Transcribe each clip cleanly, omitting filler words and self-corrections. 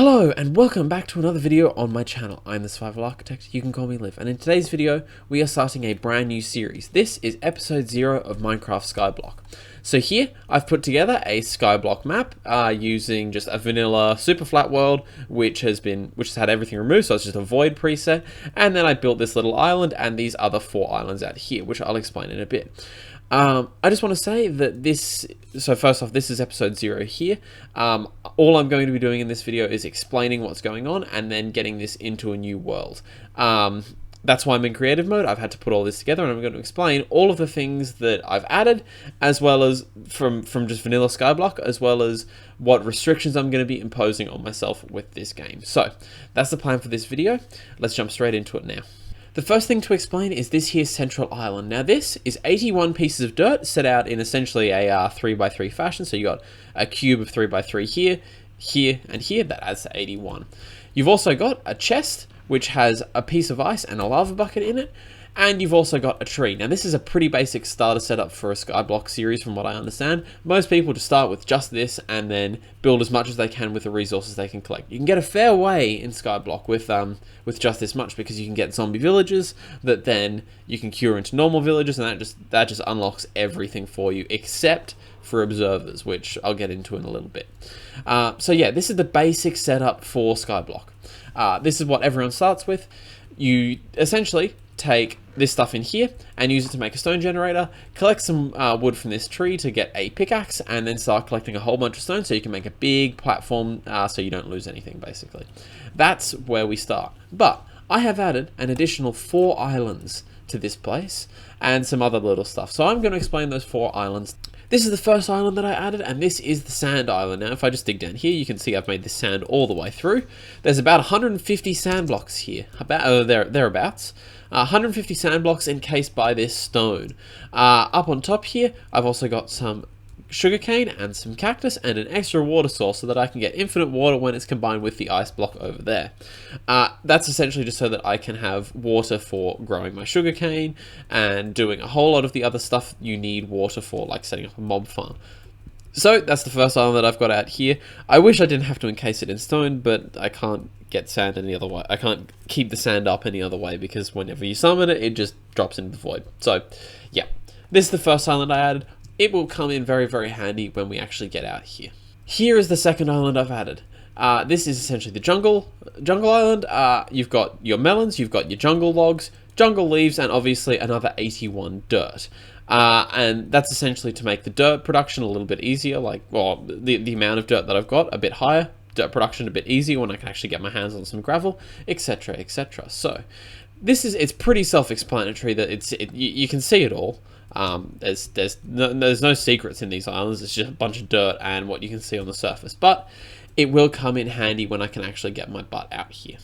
Hello and welcome back to another video on my channel. I'm the Survival Architect, you can call me Liv, and in today's video we are starting a brand new series. This is episode 0 of Minecraft Skyblock. So here I've put together a Skyblock map using just a vanilla super flat world which has had everything removed, so it's just a void preset, and then I built this little island and these other 4 islands out here, which I'll explain in a bit. I just want to say that so first off, this is episode 0 here. All I'm going to be doing in this video is explaining what's going on and then getting this into a new world. That's why I'm in creative mode. I've had to put all this together and I'm going to explain all of the things that I've added, as well as from just vanilla Skyblock, as well as what restrictions I'm going to be imposing on myself with this game. So that's the plan for this video. Let's jump straight into it now. The first thing to explain is this here central island. Now this is 81 pieces of dirt set out in essentially a 3x3 fashion. So you got a cube of 3x3 here, here, and here. That adds to 81. You've also got a chest which has a piece of ice and a lava bucket in it. And you've also got a tree. Now this is a pretty basic starter setup for a Skyblock series from what I understand. Most people just start with just this and then build as much as they can with the resources they can collect. You can get a fair way in Skyblock with just this much, because you can get zombie villages that then you can cure into normal villages, and that just unlocks everything for you except for observers, which I'll get into in a little bit. So yeah, this is the basic setup for Skyblock. This is what everyone starts with. You essentially take this stuff in here and use it to make a stone generator, collect some wood from this tree to get a pickaxe, and then start collecting a whole bunch of stone so you can make a big platform so you don't lose anything, basically. That's where we start. But I have added an additional 4 islands to this place and some other little stuff. So I'm going to explain those 4 islands. This is the first island that I added, and this is the sand island. Now, if I just dig down here, you can see I've made this sand all the way through. There's about 150 sand blocks here, thereabouts. 150 sand blocks encased by this stone. Up on top here, I've also got some sugarcane and some cactus and an extra water source so that I can get infinite water when it's combined with the ice block over there. That's essentially just so that I can have water for growing my sugarcane and doing a whole lot of the other stuff you need water for, like setting up a mob farm. So that's the first island that I've got out here. I wish I didn't have to encase it in stone, but I can't get sand any other way. I can't keep the sand up any other way, because whenever you summon it, it just drops into the void. So yeah, this is the first island I added. It will come in very, very handy when we actually get out here. Here is the second island I've added. This is essentially the jungle island. You've got your melons, you've got your jungle logs, jungle leaves, and obviously another 81 dirt. And that's essentially to make the dirt production a little bit easier, the amount of dirt that I've got a bit higher, dirt production a bit easier when I can actually get my hands on some gravel, etc, etc. So it's pretty self-explanatory that you can see it all. There's no secrets in these islands. It's just a bunch of dirt and what you can see on the surface, but it will come in handy when I can actually get my butt out here.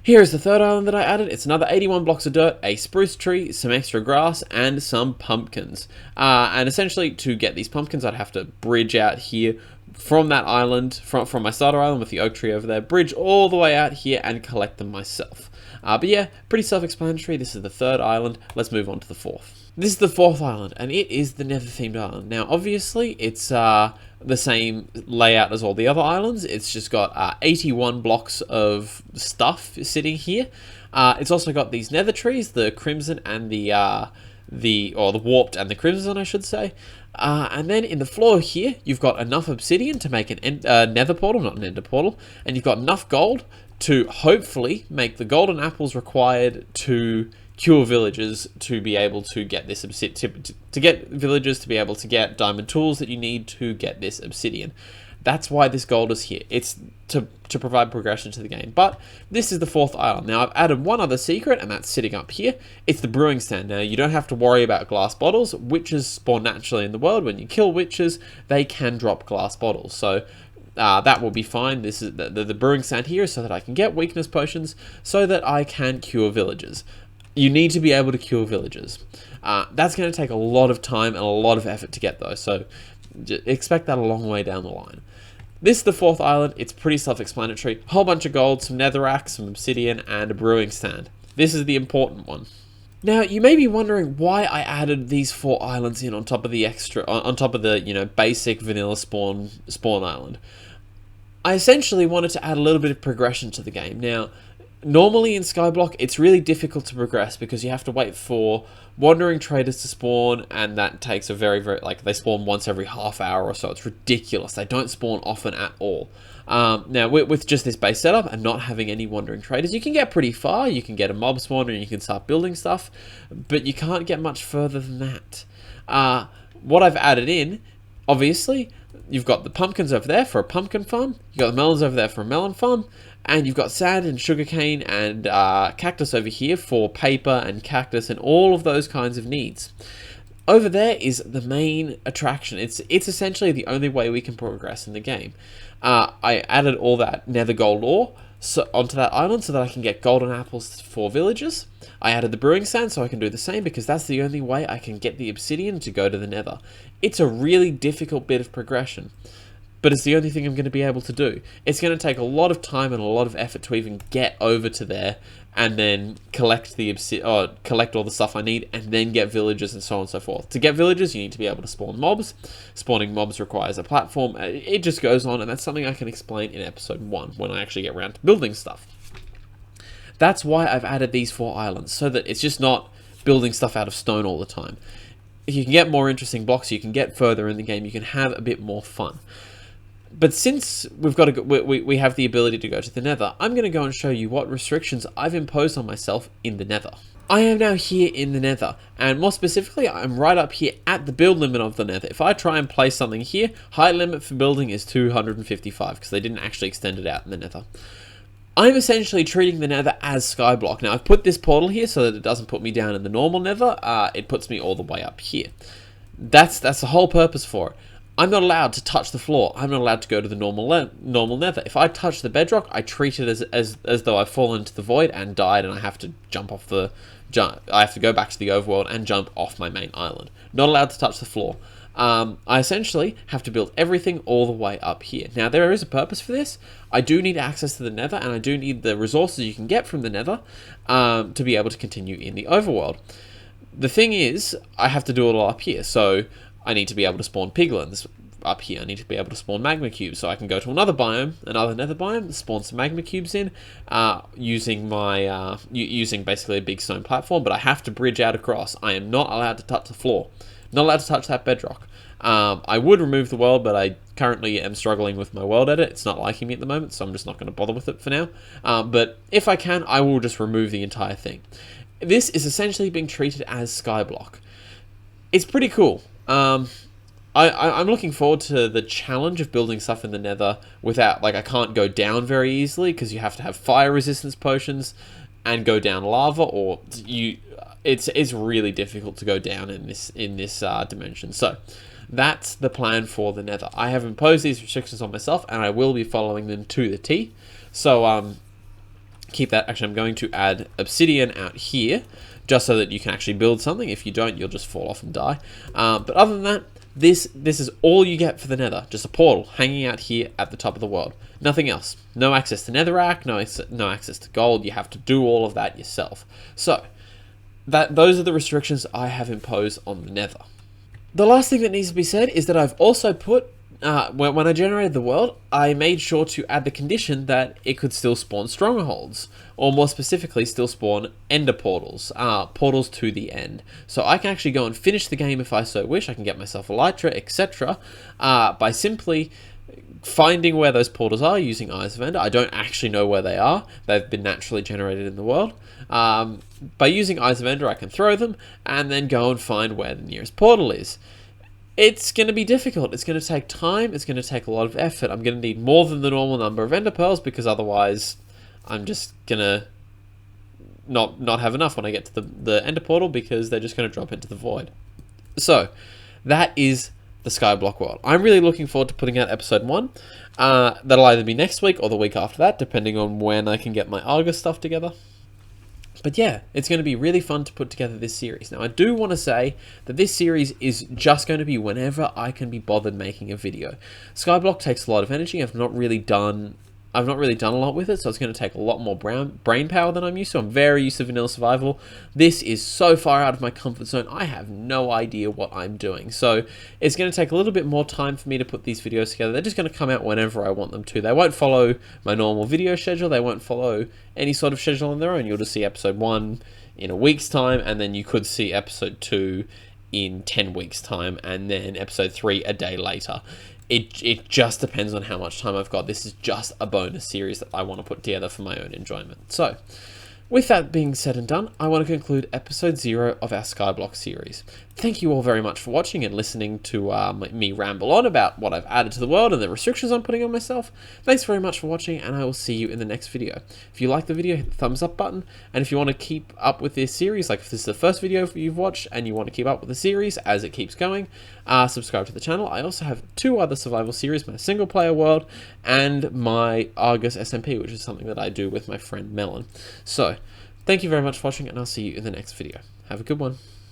Here is the third island that I added. It's another 81 blocks of dirt, a spruce tree, some extra grass, and some pumpkins. And essentially, to get these pumpkins, I'd have to bridge out here from that island, from my starter island with the oak tree over there, bridge all the way out here and collect them myself. But yeah, pretty self-explanatory. This is the third island. Let's move on to the fourth. This is the fourth island, and it is the Nether-themed island. Now, obviously, it's the same layout as all the other islands. It's just got 81 blocks of stuff sitting here. It's also got these Nether trees, the crimson and the warped and the crimson, I should say. And then in the floor here, you've got enough obsidian to make an nether portal, not an ender portal, and you've got enough gold to hopefully make the golden apples required to cure villagers to be able to get this to get villagers to be able to get diamond tools that you need to get this obsidian. That's why this gold is here. It's to provide progression to the game. But this is the fourth island. Now I've added one other secret, and that's sitting up here. It's the brewing stand. Now you don't have to worry about glass bottles. Witches spawn naturally in the world. When you kill witches, they can drop glass bottles. So that will be fine. This is the brewing stand here so that I can get weakness potions so that I can cure villagers. You need to be able to cure villagers. That's going to take a lot of time and a lot of effort to get those, so expect that a long way down the line. This is the fourth island. It's pretty self-explanatory. A whole bunch of gold, some netherrack, some obsidian, and a brewing stand. This is the important one. Now, you may be wondering why I added these 4 islands in on top of the basic vanilla spawn island. I essentially wanted to add a little bit of progression to the game. Now, normally in Skyblock, it's really difficult to progress because you have to wait for wandering traders to spawn, and that takes a very, like, they spawn once every half hour or so. It's ridiculous. They don't spawn often at all. Now, with just this base setup and not having any wandering traders, you can get pretty far. You can get a mob spawner and you can start building stuff, but you can't get much further than that. What I've added in, obviously, you've got the pumpkins over there for a pumpkin farm, you've got the melons over there for a melon farm, and you've got sand and sugarcane and cactus over here for paper and cactus and all of those kinds of needs. Over there is the main attraction. It's essentially the only way we can progress in the game. I added all that nether gold ore onto that island so that I can get golden apples for villagers. I added the brewing sand so I can do the same because that's the only way I can get the obsidian to go to the nether. It's a really difficult bit of progression, but it's the only thing I'm going to be able to do. It's going to take a lot of time and a lot of effort to even get over to there and then collect collect all the stuff I need and then get villagers and so on and so forth. To get villagers, you need to be able to spawn mobs. Spawning mobs requires a platform. It just goes on, and that's something I can explain in episode 1 when I actually get around to building stuff. That's why I've added these 4 islands, so that it's just not building stuff out of stone all the time. If you can get more interesting blocks, you can get further in the game, you can have a bit more fun. But since we have the ability to go to the nether, I'm going to go and show you what restrictions I've imposed on myself in the nether. I am now here in the nether, and more specifically, I'm right up here at the build limit of the nether. If I try and place something here, height limit for building is 255, because they didn't actually extend it out in the nether. I'm essentially treating the nether as Skyblock. Now, I've put this portal here so that it doesn't put me down in the normal nether. It puts me all the way up here. That's the whole purpose for it. I'm not allowed to touch the floor. I'm not allowed to go to the normal nether. If I touch the bedrock, I treat it as though I've fallen into the void and died, and I have to I have to go back to the overworld and jump off my main island. Not allowed to touch the floor. I essentially have to build everything all the way up here. Now, there is a purpose for this. I do need access to the nether, and I do need the resources you can get from the nether to be able to continue in the overworld. The thing is, I have to do it all up here, so I need to be able to spawn piglins up here. I need to be able to spawn magma cubes, so I can go to another biome, another nether biome, spawn some magma cubes in, using my using basically a big stone platform, but I have to bridge out across. I am not allowed to touch the floor. Not allowed to touch that bedrock. I would remove the world, but I currently am struggling with my world edit. It's not liking me at the moment, so I'm just not going to bother with it for now. But if I can, I will just remove the entire thing. This is essentially being treated as Skyblock. It's pretty cool. I'm looking forward to the challenge of building stuff in the nether without, like, I can't go down very easily because you have to have fire resistance potions and go down lava, or it's really difficult to go down in this dimension. So that's the plan for the nether. I have imposed these restrictions on myself, and I will be following them to the T. So keep that. Actually, I'm going to add obsidian out here just so that you can actually build something. If you don't, you'll just fall off and die. But other than that, this is all you get for the nether. Just a portal hanging out here at the top of the world. Nothing else. No access to netherrack, no access to gold. You have to do all of that yourself. So those are the restrictions I have imposed on the nether. The last thing that needs to be said is that I've also put, when I generated the world, I made sure to add the condition that it could still spawn strongholds, or more specifically, still spawn ender portals, portals to the end. So I can actually go and finish the game if I so wish. I can get myself elytra, etc., by simply finding where those portals are using Eyes of Ender. I don't actually know where they are. They've been naturally generated in the world. By using Eyes of Ender, I can throw them and then go and find where the nearest portal is. It's going to be difficult. It's going to take time. It's going to take a lot of effort. I'm going to need more than the normal number of ender pearls because otherwise I'm just going to not have enough when I get to the ender portal because they're just going to drop into the void. So that is the Skyblock world. I'm really looking forward to putting out episode 1. That'll either be next week or the week after that, depending on when I can get my Argus stuff together. But yeah, it's going to be really fun to put together this series. Now, I do want to say that this series is just going to be whenever I can be bothered making a video. Skyblock takes a lot of energy. I've not really done I've not really done a lot with it, so it's going to take a lot more brain power than I'm used to. I'm very used to vanilla survival. This is so far out of my comfort zone, I have no idea what I'm doing. So it's going to take a little bit more time for me to put these videos together. They're just going to come out whenever I want them to. They won't follow my normal video schedule. They won't follow any sort of schedule on their own. You'll just see episode 1 in a week's time, and then you could see episode 2 in 10 weeks' time, and then episode 3 a day later. It just depends on how much time I've got. This is just a bonus series that I want to put together for my own enjoyment. So, with that being said and done, I want to conclude episode 0 of our Skyblock series. Thank you all very much for watching and listening to me ramble on about what I've added to the world and the restrictions I'm putting on myself. Thanks very much for watching, and I will see you in the next video. If you like the video, hit the thumbs up button, and if you want to keep up with this series, like if this is the first video you've watched and you want to keep up with the series as it keeps going, subscribe to the channel. I also have 2 other survival series, my single player world and my Argus SMP, which is something that I do with my friend Melon. So, thank you very much for watching, and I'll see you in the next video. Have a good one.